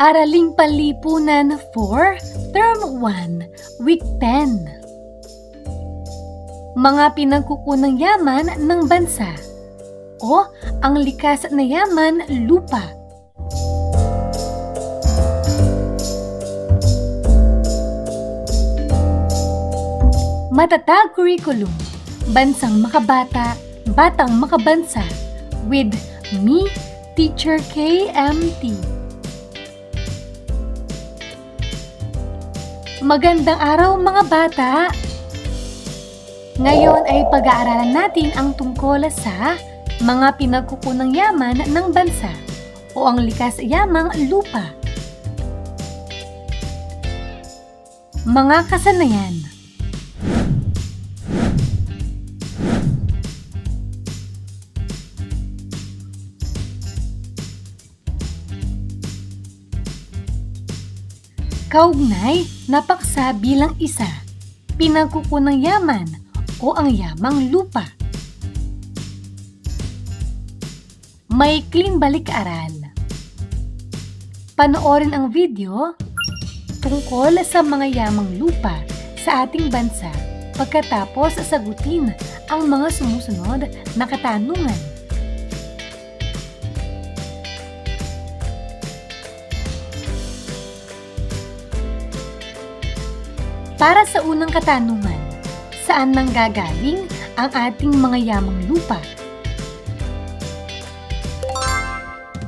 Araling Panlipunan for Term 1, Week 10. Mga pinagkukunang yaman ng bansa o ang likas na yaman, lupa. Matatag curriculum, bansang makabata, batang makabansa, with me, Teacher KMT. Magandang araw mga bata! Ngayon ay pag-aaralan natin ang tungkol sa mga pinagkukunang yaman ng bansa o ang likas yamang lupa. Mga kasanayan. Kaugnay na paksa bilang isa, pinagkukunang yaman o ang yamang lupa. Maikling balik-aral. Panoorin ang video tungkol sa mga yamang lupa sa ating bansa pagkatapos sagutin ang mga sumusunod na katanungan. Para sa unang katanungan, saan nanggagaling ang ating mga yamang lupa?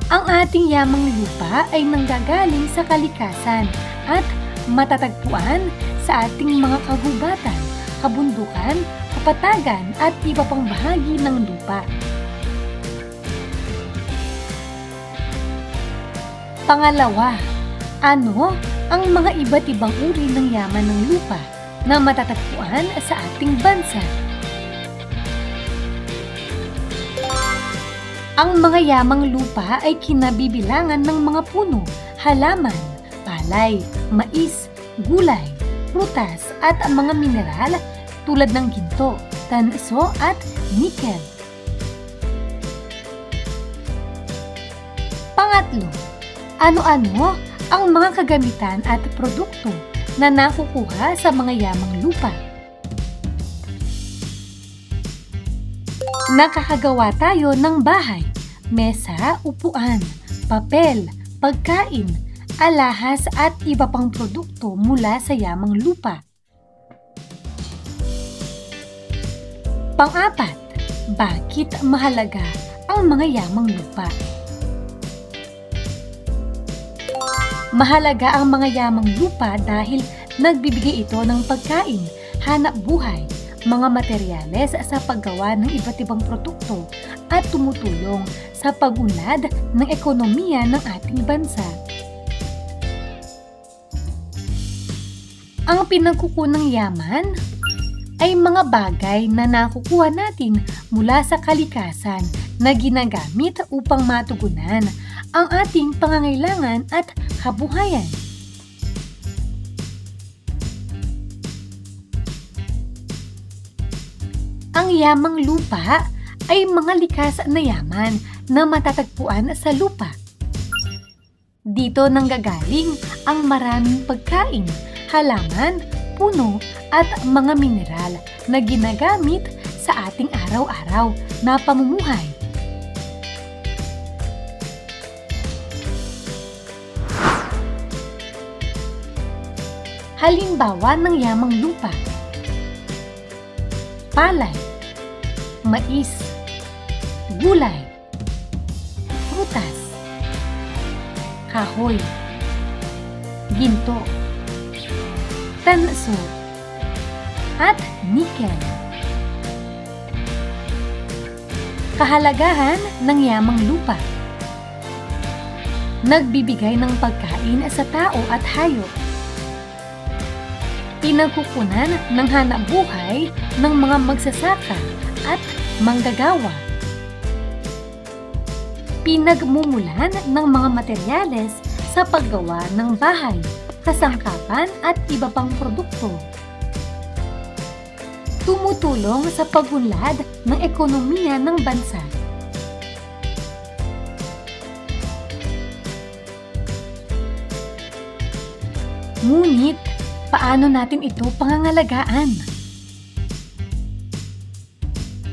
Ang ating yamang lupa ay nanggagaling sa kalikasan at matatagpuan sa ating mga kagubatan, kabundukan, kapatagan at iba pang bahagi ng lupa. Pangalawa, ano ang mga iba't ibang uri ng yaman ng lupa na matatagpuan sa ating bansa? Ang mga yamang lupa ay kinabibilangan ng mga puno, halaman, palay, mais, gulay, prutas at mga mineral tulad ng ginto, tanso at nikel. Pangatlo, ano-ano ang mga kagamitan at produkto na nakukuha sa mga yamang lupa? Nakakagawa tayo ng bahay, mesa, upuan, papel, pagkain, alahas at iba pang produkto mula sa yamang lupa. Pang-apat, bakit mahalaga ang mga yamang lupa? Mahalaga ang mga yamang lupa dahil nagbibigay ito ng pagkain, hanap buhay, mga materyales sa paggawa ng iba't ibang produkto at tumutulong sa pag-unlad ng ekonomiya ng ating bansa. Ang pinagkukunang yaman ay mga bagay na nakukuha natin mula sa kalikasan na ginagamit upang matugunan ang ating pangangailangan at kabuhayan. Ang yamang lupa ay mga likas na yaman na matatagpuan sa lupa. Dito nanggagaling ang maraming pagkain, halaman, puno at mga mineral na ginagamit sa ating araw-araw na pamumuhay. Halimbawa ng yamang lupa: palay, mais, gulay, prutas, kahoy, ginto, tanso, at nikel. Kahalagahan ng yamang lupa: nagbibigay ng pagkain sa tao at hayop, pinagkukunan ng hanap buhay ng mga magsasaka at manggagawa, pinagmumulan ng mga materyales sa paggawa ng bahay, kasangkapan at iba pang produkto, tumutulong sa pag-unlad ng ekonomiya ng bansa. Ngunit, paano natin ito pangangalagaan?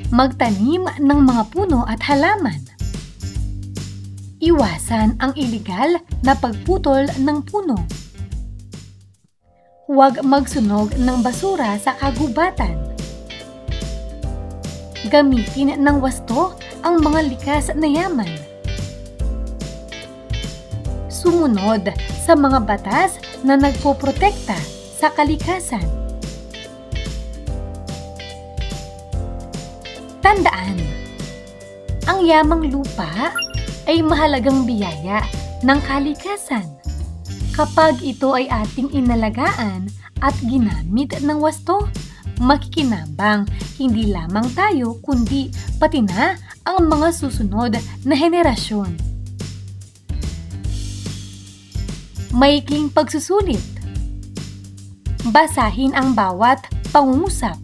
Magtanim ng mga puno at halaman. Iwasan ang iligal na pagputol ng puno. Huwag magsunog ng basura sa kagubatan. Gamitin ng wasto ang mga likas na yaman. Sumunod sa mga batas na nagpoprotekta sa kalikasan. Tandaan, ang yamang lupa ay mahalagang biyaya ng kalikasan. Kapag ito ay ating inalagaan at ginamit ng wasto, makikinabang hindi lamang tayo kundi pati na ang mga susunod na henerasyon. Maikling pagsusulit. Basahin ang bawat pangungusap.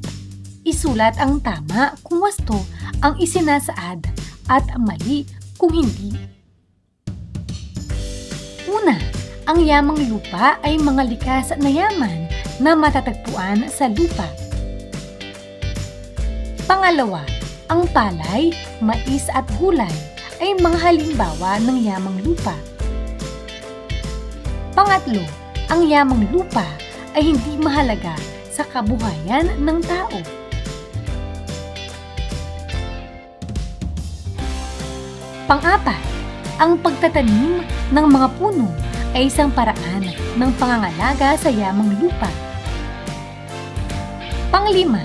Isulat ang tama kung wasto ang isinasaad at mali kung hindi. Una, ang yamang lupa ay mga likas na yaman na matatagpuan sa lupa. Pangalawa, ang palay, mais at gulay ay mga halimbawa ng yamang lupa. Pangatlo, ang yamang lupa ay hindi mahalaga sa kabuhayan ng tao. Pang-apat, ang pagtatanim ng mga puno ay isang paraan ng pangangalaga sa yamang lupa. Pang-lima,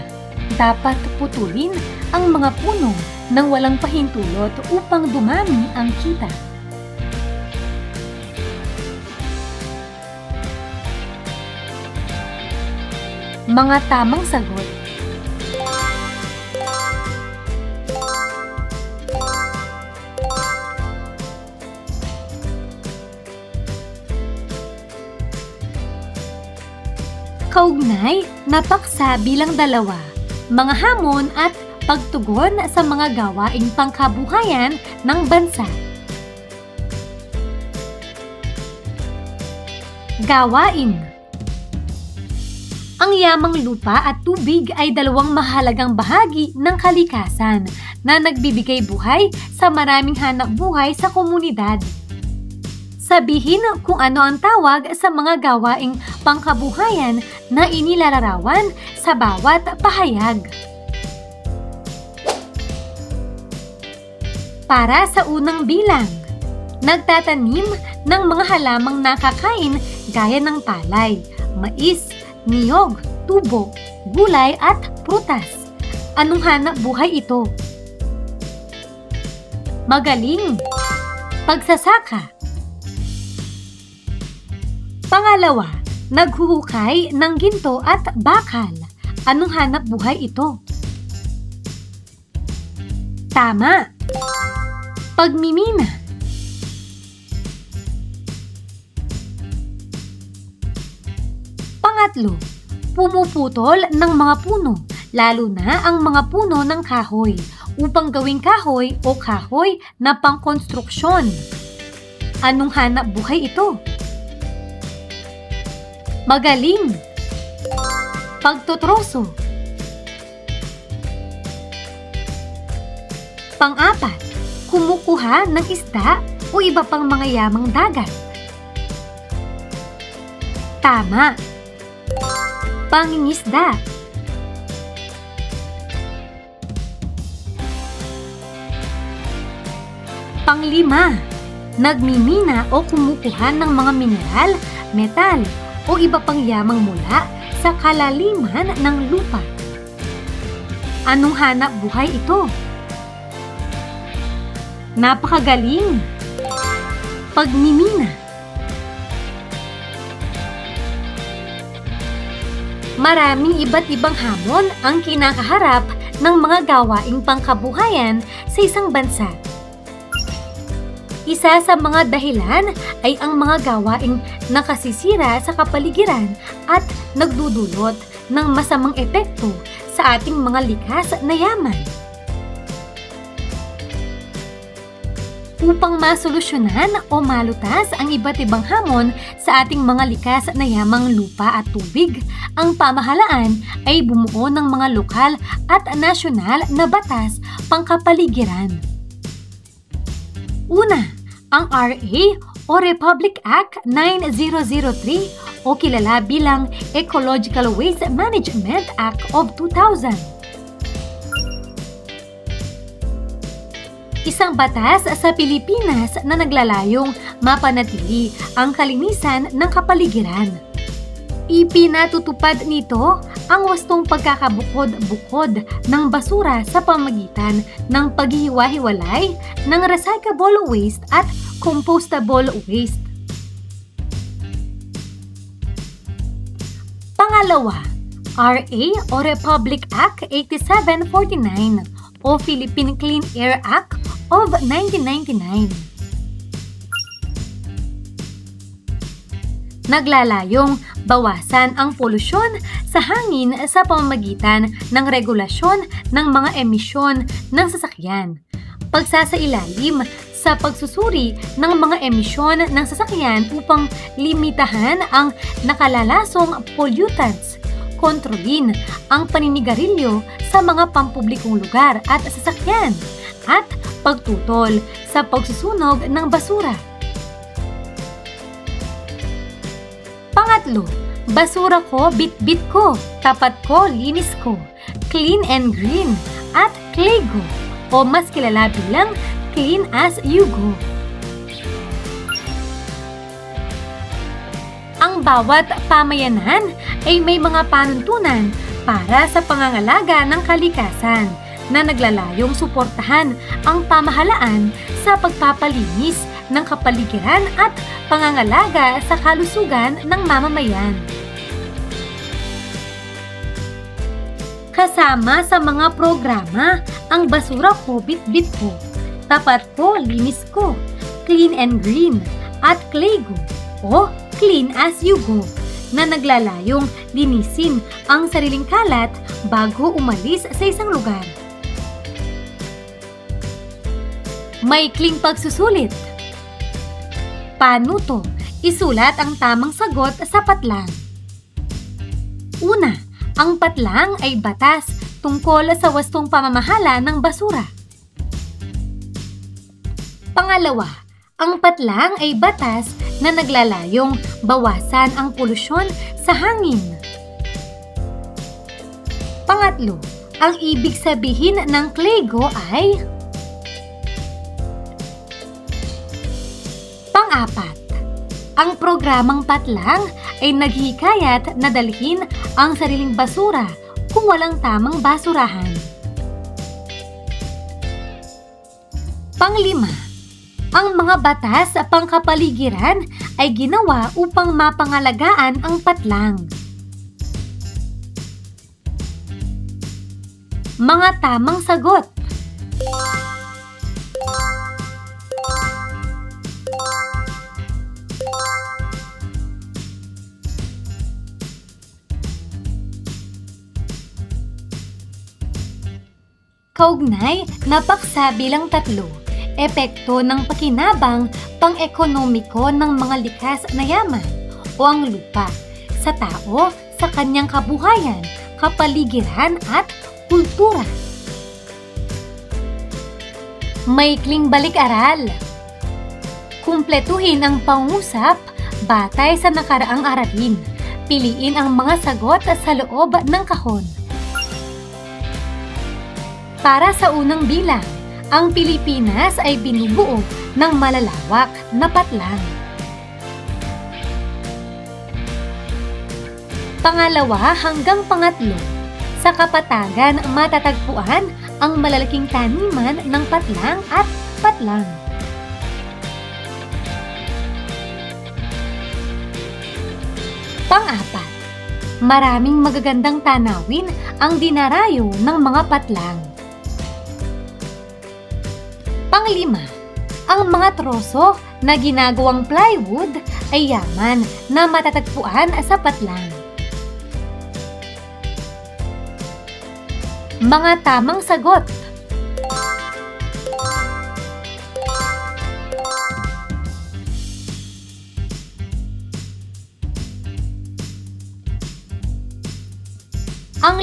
dapat putulin ang mga puno nang walang pahintulot upang dumami ang kita. Mga tamang sagot. Kaugnay na paksa bilang dalawa, mga hamon at pagtugon sa mga gawaing pangkabuhayan ng bansa. Gawain. Ang yamang lupa at tubig ay dalawang mahalagang bahagi ng kalikasan na nagbibigay buhay sa maraming hanapbuhay sa komunidad. Sabihin kung ano ang tawag sa mga gawaing pangkabuhayan na inilalarawan sa bawat pahayag. Para sa unang bilang, nagtatanim ng mga halamang nakakain gaya ng palay, mais, niyog, tubo, gulay at prutas. Anong hanap buhay ito? Magaling. Pagsasaka. Pangalawa, naghuhukay ng ginto at bakal. Anong hanap buhay ito? Tama. Pagmimina. Pangatlo, pumuputol ng mga puno, lalo na ang mga puno ng kahoy, upang gawing kahoy o kahoy na pangkonstruksyon. Anong hanap buhay ito? Magaling. Pagtutroso. Pang-apat, kumukuha ng isda o iba pang mga yamang dagat. Tama. Pangingisda. Pang-lima, nagmimina o kumukuha ng mga mineral, metal, o iba pang yamang mula sa kalaliman ng lupa. Anong hanap buhay ito? Napakagaling! Pagmimina. Maraming iba't ibang hamon ang kinakaharap ng mga gawaing pangkabuhayan sa isang bansa. Isa sa mga dahilan ay ang mga gawaing nakasisira sa kapaligiran at nagdudulot ng masamang epekto sa ating mga likas na yaman. Upang masolusyonan o malutas ang iba't ibang hamon sa ating mga likas na yamang lupa at tubig, ang pamahalaan ay bumuo ng mga lokal at nasyonal na batas pangkapaligiran. Una, ang RA o Republic Act 9003 o kilala bilang Ecological Waste Management Act of 2000. Isang batas sa Pilipinas na naglalayong mapanatili ang kalinisan ng kapaligiran. Ipinatutupad nito ang wastong pagkakabukod-bukod ng basura sa pamamagitan ng paghihiwa-hiwalay ng recyclable waste at compostable waste. Pangalawa, RA o Republic Act 8749 o Philippine Clean Air Act of 1999. Naglalayong bawasan ang polusyon sa hangin sa pamamagitan ng regulasyon ng mga emisyon ng sasakyan, pagsasailalim sa pagsusuri ng mga emisyon ng sasakyan upang limitahan ang nakalalasong pollutants, kontrolin ang paninigarilyo sa mga pampublikong lugar at sasakyan, at pagtutol sa pagsusunog ng basura. Pangatlo, basura ko, bit-bit ko, tapat ko, linis ko, clean and green, at Clego o mas kilala bilang Clean as You Go. Ang bawat pamayanan ay may mga panuntunan para sa pangangalaga ng kalikasan na naglalayong suportahan ang pamahalaan sa pagpapalinis ng kapaligiran at pangangalaga sa kalusugan ng mamamayan. Kasama sa mga programa ang Basura Ko, Bit-Bit Ko, Tapat Ko, Linis Ko, Clean and Green, at Clego o Clean as You Go na naglalayong linisin ang sariling kalat bago umalis sa isang lugar. Maikling pagsusulit. Paano to? Isulat ang tamang sagot sa patlang. Una, ang patlang ay batas tungkol sa wastong pamamahala ng basura. Pangalawa, ang patlang ay batas na naglalayong bawasan ang polusyon sa hangin. Pangatlo, ang ibig sabihin ng Clego ay pang-apat, ang programang patlang ay naghihikayat na dalhin ang sariling basura kung walang tamang basurahan. Panglima, ang mga batas sa pangkapaligiran ay ginawa upang mapangalagaan ang patlang. Mga tamang sagot. Kaugnay na paksa bilang 3. Epekto ng pakinabang pang-ekonomiko ng mga likas na yaman o ang lupa sa tao, sa kanyang kabuhayan, kapaligiran at kultura. Maikling balik-aral. Kumpletuhin ang pangusap batay sa nakaraang aralin. Piliin ang mga sagot sa loob ng kahon. Para sa unang bilang, ang Pilipinas ay binubuo ng malalawak na patlang. Pangalawa hanggang pangatlo, sa kapatagan matatagpuan ang malalaking taniman ng patlang at patlang. Pang-apat, maraming magagandang tanawin ang dinarayo ng mga patlang. Panglima, ang mga troso na ginagawang plywood ay yaman na matatagpuan sa patlang. Mga tamang sagot.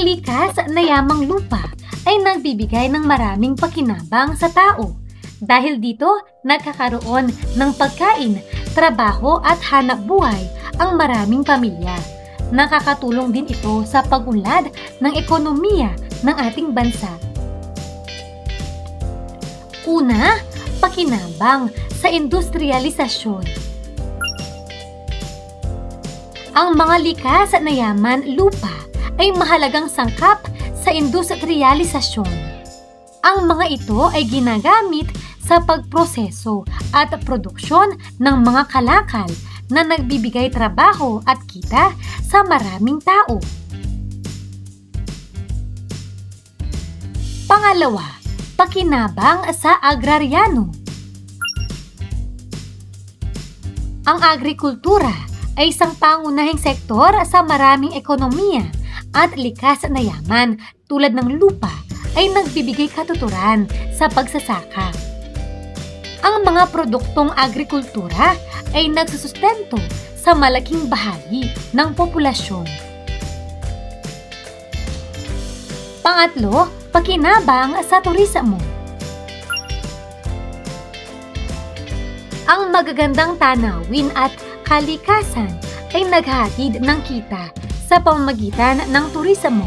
Ang likas na yamang lupa ay nagbibigay ng maraming pakinabang sa tao. Dahil dito, nagkakaroon ng pagkain, trabaho at hanap buhay ang maraming pamilya. Nakakatulong din ito sa pag-unlad ng ekonomiya ng ating bansa. Una, pakinabang sa industrialisasyon. Ang mga likas na yaman lupa ay mahalagang sangkap sa industrialisasyon. Ang mga ito ay ginagamit sa pagproseso at produksyon ng mga kalakal na nagbibigay trabaho at kita sa maraming tao. Pangalawa, pakinabang sa agraryano. Ang agrikultura ay isang pangunahing sektor sa maraming ekonomiya at likas na yaman tulad ng lupa ay nagbibigay katuturan sa pagsasaka. Ang mga produktong agrikultura ay nagsusustento sa malaking bahagi ng populasyon. Pangatlo, pakinabang sa turismo. Ang magagandang tanawin at kalikasan ay naghahatid ng kita sa pamamagitan ng turismo.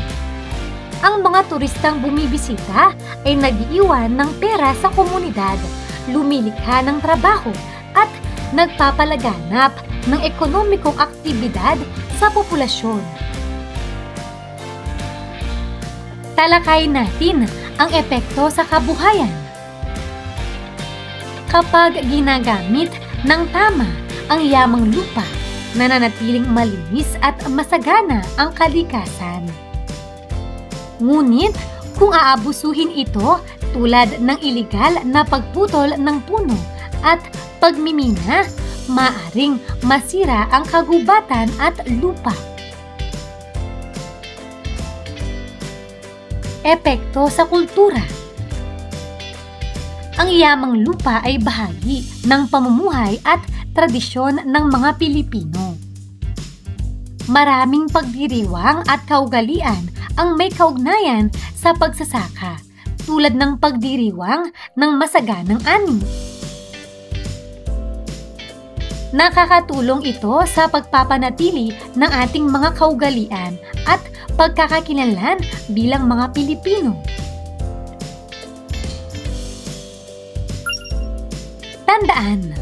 Ang mga turistang bumibisita ay nag-iwan ng pera sa komunidad, lumilikha ng trabaho at nagpapalaganap ng ekonomikong aktibidad sa populasyon. Talakayin natin ang epekto sa kabuhayan. Kapag ginagamit ng tama ang yamang lupa, nananatiling malinis at masagana ang kalikasan. Ngunit kung aabusuhin ito tulad ng iligal na pagputol ng puno at pagmimina, maaring masira ang kagubatan at lupa. Epekto sa kultura. Ang yamang lupa ay bahagi ng pamumuhay at tradisyon ng mga Pilipino. Maraming pagdiriwang at kaugalian ang may kaugnayan sa pagsasaka, tulad ng pagdiriwang ng masaganang ani. Nakakatulong ito sa pagpapanatili ng ating mga kaugalian at pagkakakilanlan bilang mga Pilipino. Tandaan,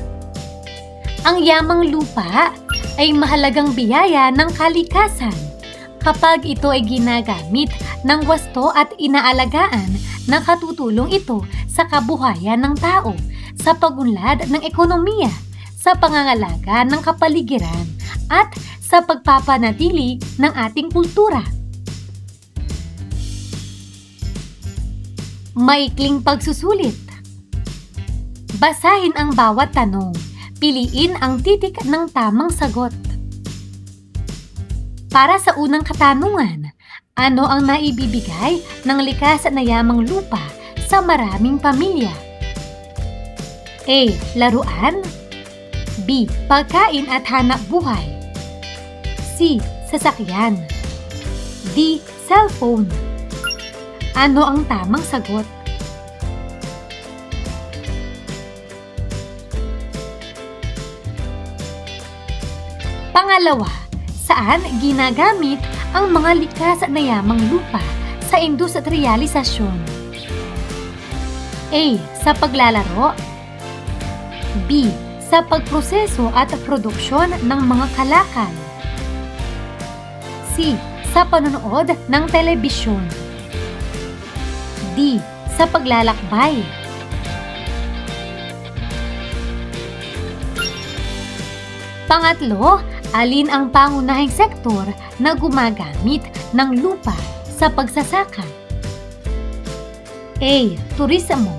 ang yamang lupa ay mahalagang biyaya ng kalikasan. Kapag ito ay ginagamit ng wasto at inaalagaan, nakatutulong ito sa kabuhayan ng tao, sa pagunlad ng ekonomiya, sa pangangalaga ng kapaligiran, at sa pagpapanatili ng ating kultura. Maikling pagsusulit. Basahin ang bawat tanong. Piliin ang titik ng tamang sagot. Para sa unang katanungan, ano ang naibibigay ng likas na yamang lupa sa maraming pamilya? A. Laruan. B. Pagkain at hanap buhay. C. Sasakyan. D. Cellphone. Ano ang tamang sagot? Pangalawa, saan ginagamit ang mga likas na yamang lupa sa industrialisasyon? A. Sa paglalaro. B. Sa pagproseso at produksyon ng mga kalakal. C. Sa panonood ng telebisyon. D. Sa paglalakbay. Pangatlo, alin ang pangunahing sektor na gumagamit ng lupa sa pagsasaka? A. Turismo.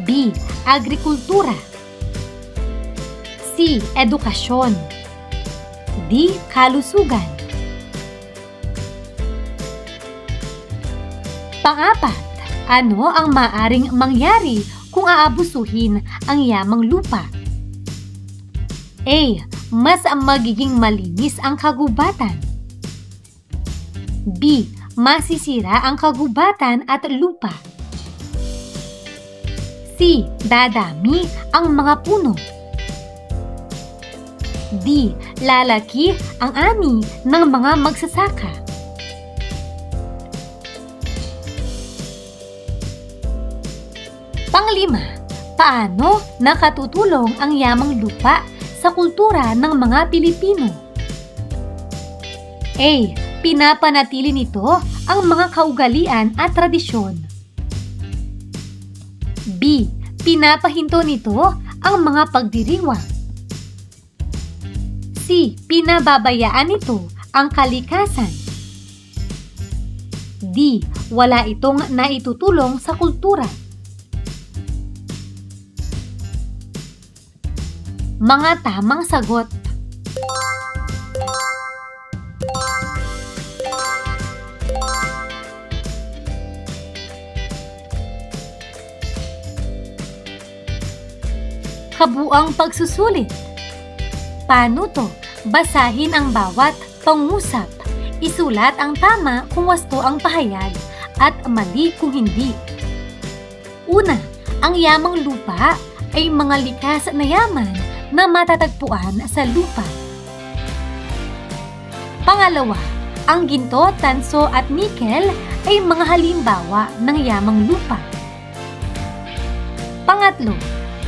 B. Agrikultura. C. Edukasyon. D. Kalusugan. Pang-apat, ano ang maaring mangyari kung aabusuhin ang yamang lupa? A. Mas magiging malinis ang kagubatan. B. Masisira ang kagubatan at lupa. C. Dadami ang mga puno. D. Lalaki ang ani ng mga magsasaka. Panglima, paano nakatutulong ang yamang lupa sa kultura ng mga Pilipino? A. Pinapanatili nito ang mga kaugalian at tradisyon. B. Pinapahinto nito ang mga pagdiriwang. C. Pinababayaan nito ang kalikasan. D. Wala itong naitutulong sa kultura. Mga tamang sagot. Kabuang pagsusulit. Paano to? Basahin ang bawat pangusap. Isulat ang tama kung wasto ang pahayag at mali kung hindi. Una, ang yamang lupa ay mga likas na yaman na matatagpuan sa lupa. Pangalawa, ang ginto, tanso at nikel ay mga halimbawa ng yamang lupa. Pangatlo,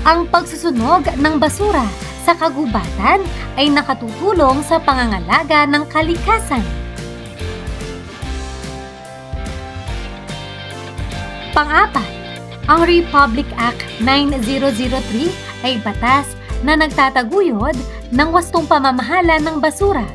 ang pagsusunog ng basura sa kagubatan ay nakatutulong sa pangangalaga ng kalikasan. Pang-apat, ang Republic Act 9003 ay batas na nagtataguyod ng wastong pamamahala ng basura.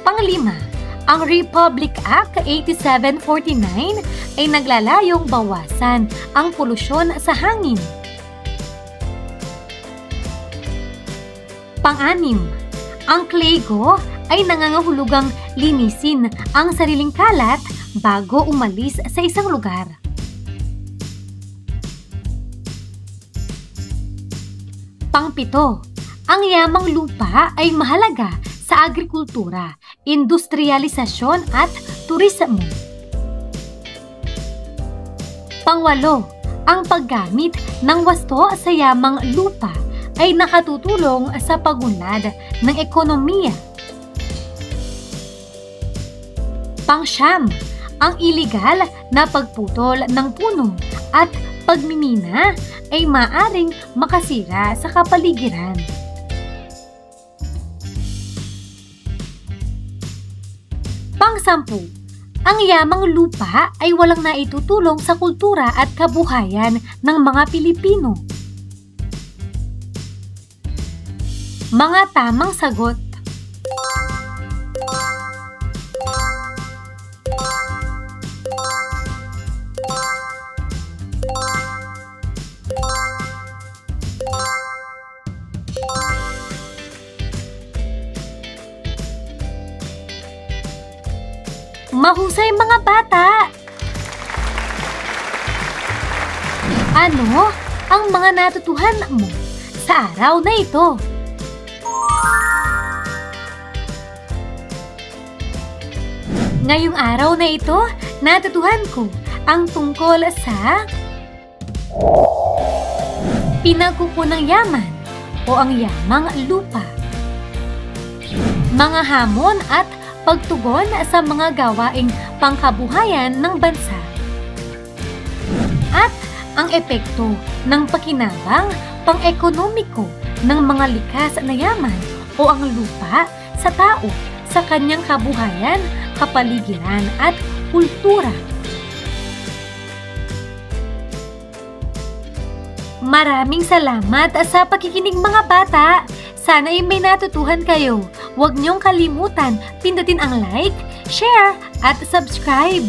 Panglima, ang Republic Act 8749 ay naglalayong bawasan ang polusyon sa hangin. Pang-anim, ang KLEGO ay nangangahulugang linisin ang sariling kalat bago umalis sa isang lugar. Pang-pito, ang yamang lupa ay mahalaga sa agrikultura, industrialisasyon at turismo. Pang-walo, ang paggamit ng wasto sa yamang lupa ay nakatutulong sa pagunlad ng ekonomiya. Pang-siyam, ang iligal na pagputol ng puno at pagmimina ay maaring makasira sa kapaligiran. Pang-sampu, ang yamang lupa ay walang naitutulong sa kultura at kabuhayan ng mga Pilipino. Mga tamang sagot. Mahusay mga bata! Ano ang mga natutuhan mo sa araw na ito? Ngayong araw na ito, natutuhan ko ang tungkol sa pinagkukunang yaman o ang yamang lupa, mga hamon at pagtugon sa mga gawaing pangkabuhayan ng bansa, at ang epekto ng pakinabang pang-ekonomiko ng mga likas na yaman o ang lupa sa tao sa kanyang kabuhayan, kapaligiran at kultura. Maraming salamat sa pakikinig mga bata! Sana ay may natutuhan kayo. Huwag niyong kalimutan pindutin ang like, share at subscribe.